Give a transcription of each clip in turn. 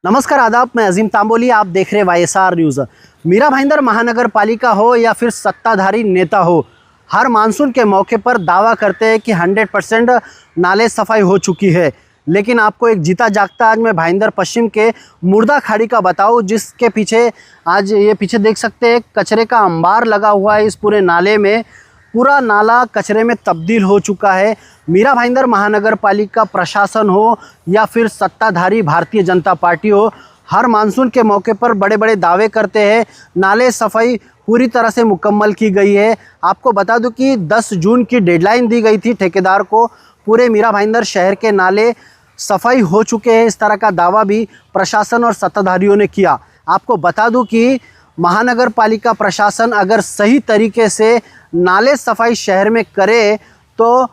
नमस्कार आदाब, मैं अजीम तांबोली। आप देख रहे वाईएसआर न्यूज़। मीरा भाईंदर महानगर पालिका हो या फिर सत्ताधारी नेता हो, हर मानसून के मौके पर दावा करते हैं कि 100% नाले सफाई हो चुकी है। लेकिन आपको एक जीता जागता आज मैं भाईंदर पश्चिम के मुर्दा खाड़ी का बताऊं, जिसके पीछे आज ये पीछे देख सकते हैं कचरे का अंबार लगा हुआ है। इस पूरे नाले में पूरा नाला कचरे में तब्दील हो चुका है। मीरा भाईंदर महानगर पालिका प्रशासन हो या फिर सत्ताधारी भारतीय जनता पार्टी हो, हर मानसून के मौके पर बड़े बड़े दावे करते हैं नाले सफाई पूरी तरह से मुकम्मल की गई है। आपको बता दूं कि 10 जून की डेडलाइन दी गई थी ठेकेदार को। पूरे मीरा भाईंदर शहर के नाले सफाई हो चुके हैं, इस तरह का दावा भी प्रशासन और सत्ताधारियों ने किया। आपको बता दूं कि महानगर पालिका प्रशासन अगर सही तरीके से नाले सफाई शहर में करे तो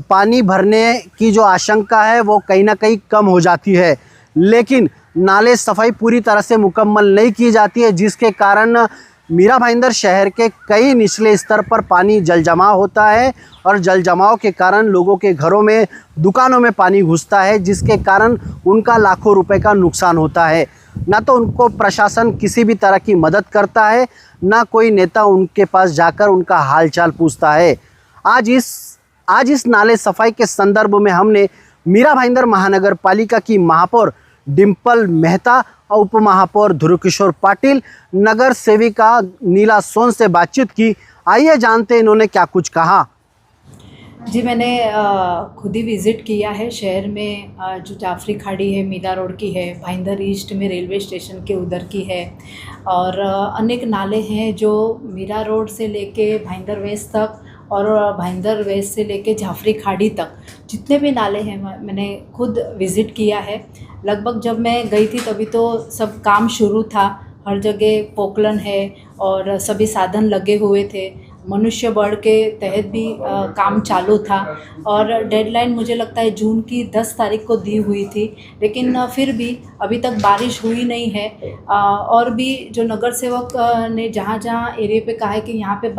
पानी भरने की जो आशंका है वो कहीं ना कहीं कम हो जाती है। लेकिन नाले सफाई पूरी तरह से मुकम्मल नहीं की जाती है, जिसके कारण मीरा भाईंदर शहर के कई निचले स्तर पर पानी जल जमाव होता है और जल जमाव के कारण लोगों के घरों में, दुकानों में पानी घुसता है, जिसके कारण उनका लाखों रुपए का नुकसान होता है। ना तो उनको प्रशासन किसी भी तरह की मदद करता है, ना कोई नेता उनके पास जाकर उनका हालचाल पूछता है। आज इस नाले सफाई के संदर्भ में हमने मीरा भाईंदर महानगर पालिका की महापौर डिम्पल मेहता और उप महापौर ध्रुव किशोर पाटिल, नगर सेविका नीला सोन से बातचीत की। आइए जानते हैं इन्होंने क्या कुछ कहा। जी, मैंने खुद ही विज़िट किया है शहर में। जो जाफरी खाड़ी है मीरा रोड की है, भाईंदर ईस्ट में रेलवे स्टेशन के उधर की है, और अनेक नाले हैं जो मीरा रोड से लेके भाईंदर वेस्ट तक और भाईंदर वेस्ट से लेके जाफरी खाड़ी तक जितने भी नाले हैं मैंने खुद विज़िट किया है। लगभग जब मैं गई थी तभी तो सब काम शुरू था, हर जगह पोकलन है और सभी साधन लगे हुए थे। मनुष्य बल के तहत भी काम चालू था और डेडलाइन मुझे लगता है जून की 10 तारीख को दी हुई थी, लेकिन फिर भी अभी तक बारिश हुई नहीं है। और भी जो नगर सेवक ने जहाँ जहाँ एरिया पे कहा है कि यहाँ पे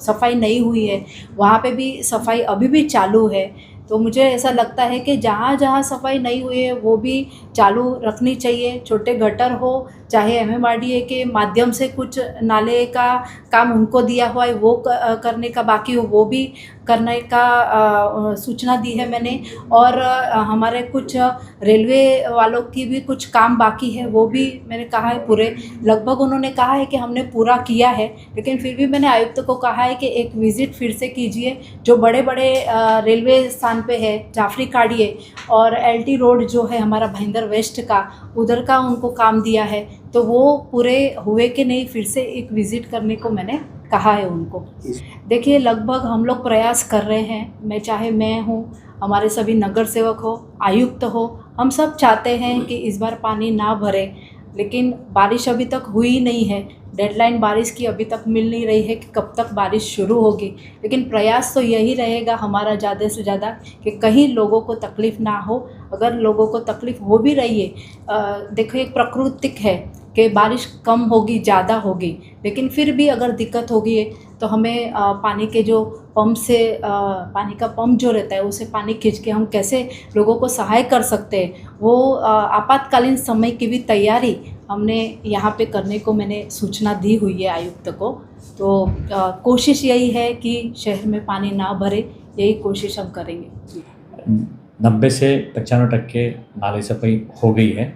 सफाई नहीं हुई है, वहाँ पे भी सफाई अभी भी चालू है। तो मुझे ऐसा लगता है कि जहाँ जहाँ सफाई नहीं हुई है वो भी चालू रखनी चाहिए। छोटे गटर हो चाहे एमएमआरडीए के माध्यम से कुछ नाले का काम उनको दिया हुआ है वो करने का बाकी हो वो भी करने का सूचना दी है मैंने। और हमारे कुछ रेलवे वालों की भी कुछ काम बाकी है वो भी मैंने कहा है पूरे। लगभग उन्होंने कहा है कि हमने पूरा किया है, लेकिन फिर भी मैंने आयुक्त को कहा है कि एक विज़िट फिर से कीजिए। जो बड़े बड़े रेलवे स्थान पे है, जाफरी खाड़ी है और एलटी रोड जो है हमारा भाईंदर वेस्ट का, उधर का उनको काम दिया है, तो वो पूरे हुए कि नहीं फिर से एक विज़िट करने को मैंने कहा है उनको। देखिए, लगभग हम लोग प्रयास कर रहे हैं। चाहे मैं हूँ, हमारे सभी नगर सेवक हो, आयुक्त हो, हम सब चाहते हैं कि इस बार पानी ना भरे, लेकिन बारिश अभी तक हुई नहीं है। डेडलाइन बारिश की अभी तक मिल नहीं रही है कि कब तक बारिश शुरू होगी, लेकिन प्रयास तो यही रहेगा हमारा ज़्यादा से ज़्यादा कि कहीं लोगों को तकलीफ़ ना हो। अगर लोगों को तकलीफ़ हो भी रही है, देखो एक प्राकृतिक है कि बारिश कम होगी ज़्यादा होगी, लेकिन फिर भी अगर दिक्कत होगी तो हमें पानी के जो पंप से पानी का पंप जो रहता है उसे पानी खींच के हम कैसे लोगों को सहाय कर सकते हैं, वो आपातकालीन समय की भी तैयारी हमने यहाँ पे करने को मैंने सूचना दी हुई है आयुक्त को। तो कोशिश यही है कि शहर में पानी ना भरे, यही कोशिश हम करेंगे। 90 से 95% नाले सफाई हो गई है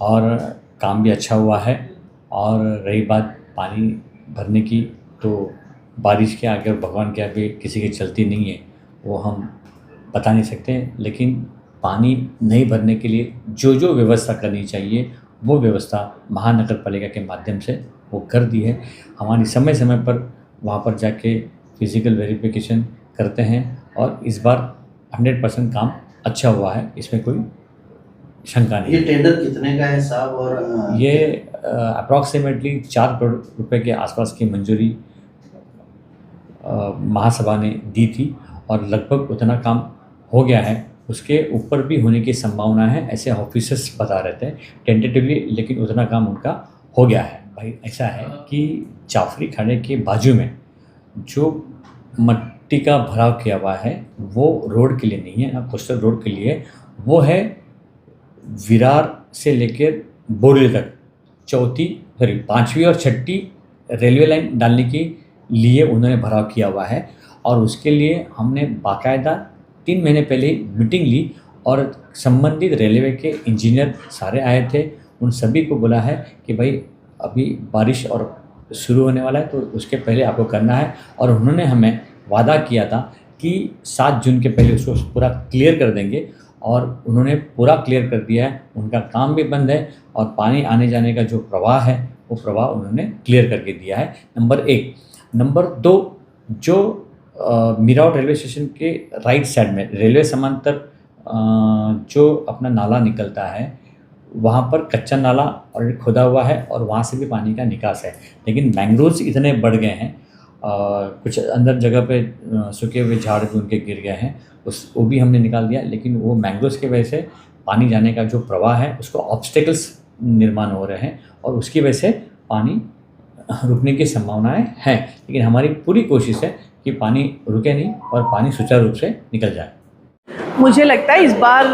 और काम भी अच्छा हुआ है। और रही बात पानी भरने की, तो बारिश के आगे भगवान के आगे किसी की चलती नहीं है, वो हम बता नहीं सकते। लेकिन पानी नहीं भरने के लिए जो जो व्यवस्था करनी चाहिए वो व्यवस्था महानगर पालिका के माध्यम से वो कर दी है। हमारी समय समय पर वहाँ पर जाके फिज़िकल वेरिफिकेशन करते हैं और इस बार 100% काम अच्छा हुआ है, इसमें कोई शंका नहीं। ये टेंडर कितने का है साहब? और ये अप्रॉक्सीमेटली 4 करोड़ रुपए के आसपास की मंजूरी महासभा ने दी थी और लगभग उतना काम हो गया है। उसके ऊपर भी होने की संभावना है, ऐसे ऑफिसर्स बता रहे थे टेंटेटिवली, लेकिन उतना काम उनका हो गया है। भाई ऐसा है कि जाफरी खाड़ी के बाजू में जो मट्टी का भराव किया हुआ है वो रोड के लिए नहीं है, ना कोस्टल रोड के लिए, वो है विरार से लेकर बोरियल तक पाँचवीं और छठी रेलवे लाइन डालने के लिए उन्होंने भराव किया हुआ है। और उसके लिए हमने बाकायदा 3 महीने पहले ही मीटिंग ली और संबंधित रेलवे के इंजीनियर सारे आए थे। उन सभी को बोला है कि भाई अभी बारिश और शुरू होने वाला है तो उसके पहले आपको करना है। और उन्होंने हमें वादा किया था कि 7 जून के पहले उसको पूरा क्लियर कर देंगे और उन्होंने पूरा क्लियर कर दिया है। उनका काम भी बंद है और पानी आने जाने का जो प्रवाह है वो प्रवाह उन्होंने क्लियर करके दिया है, नंबर 1। नंबर 2, जो मीरावट रेलवे स्टेशन के राइट साइड में रेलवे समांतर जो अपना नाला निकलता है वहाँ पर कच्चा नाला और खोदा हुआ है और वहाँ से भी पानी का निकास है। लेकिन मैंग्रोव्स इतने बढ़ गए हैं, कुछ अंदर जगह पे सूखे हुए झाड़ भी उनके गिर गए हैं, वो भी हमने निकाल दिया। लेकिन वो मैंग्रोव्स की वजह से पानी जाने का जो प्रवाह है उसको ऑब्स्टेकल्स निर्माण हो रहे हैं और उसकी वजह से पानी रुकने की संभावनाएं हैं। लेकिन हमारी पूरी कोशिश है कि पानी रुके नहीं और पानी सुचारू रूप से निकल जाए। मुझे लगता है इस बार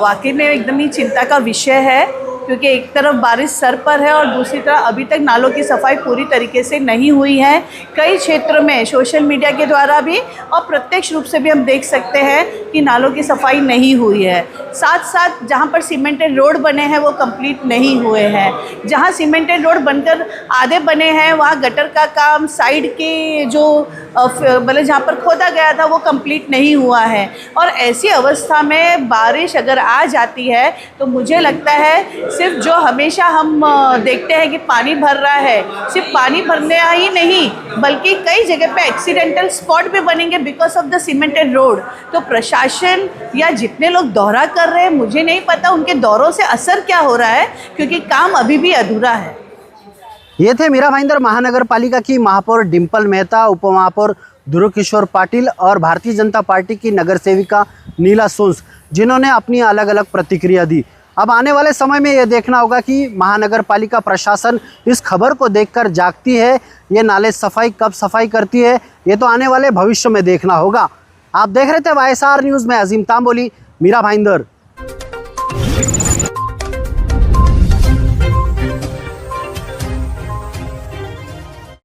वाकई में एकदम ही चिंता का विषय है, क्योंकि एक तरफ बारिश सर पर है और दूसरी तरफ अभी तक नालों की सफाई पूरी तरीके से नहीं हुई है। कई क्षेत्रों में सोशल मीडिया के द्वारा भी और प्रत्यक्ष रूप से भी हम देख सकते हैं कि नालों की सफाई नहीं हुई है। साथ साथ जहां पर सीमेंटेड रोड बने हैं वो कंप्लीट नहीं हुए हैं। जहां सीमेंटेड रोड बनकर आधे बने हैं वहां गटर का काम, साइड के जो मतलब जहाँ पर खोदा गया था वो कंप्लीट नहीं हुआ है। और ऐसी अवस्था में बारिश अगर आ जाती है तो मुझे लगता है सिर्फ जो हमेशा हम देखते हैं कि पानी भर रहा है, सिर्फ पानी भरने ही नहीं बल्कि कई जगह पे एक्सीडेंटल स्पॉट भी बनेंगे because of the cemented road. तो प्रशासन या जितने लोग दौरा कर रहे हैं, मुझे नहीं पता उनके दौरों से असर क्या हो रहा है, क्योंकि काम अभी भी अधूरा है। ये थे मीरा भाईंदर महानगर पालिका की महापौर डिम्पल मेहता, उपमहापौर ध्रुव किशोर पाटिल और भारतीय जनता पार्टी की नगर सेविका नीला सोंस, जिन्होंने अपनी अलग अलग प्रतिक्रिया दी। अब आने वाले समय में ये देखना होगा कि महानगर पालिका प्रशासन इस खबर को देखकर जागती है, ये नाले सफाई कब सफाई करती है, ये तो आने वाले भविष्य में देखना होगा। आप देख रहे थे YSR न्यूज़ में अजीम तांबोली, मीरा भाईंदर।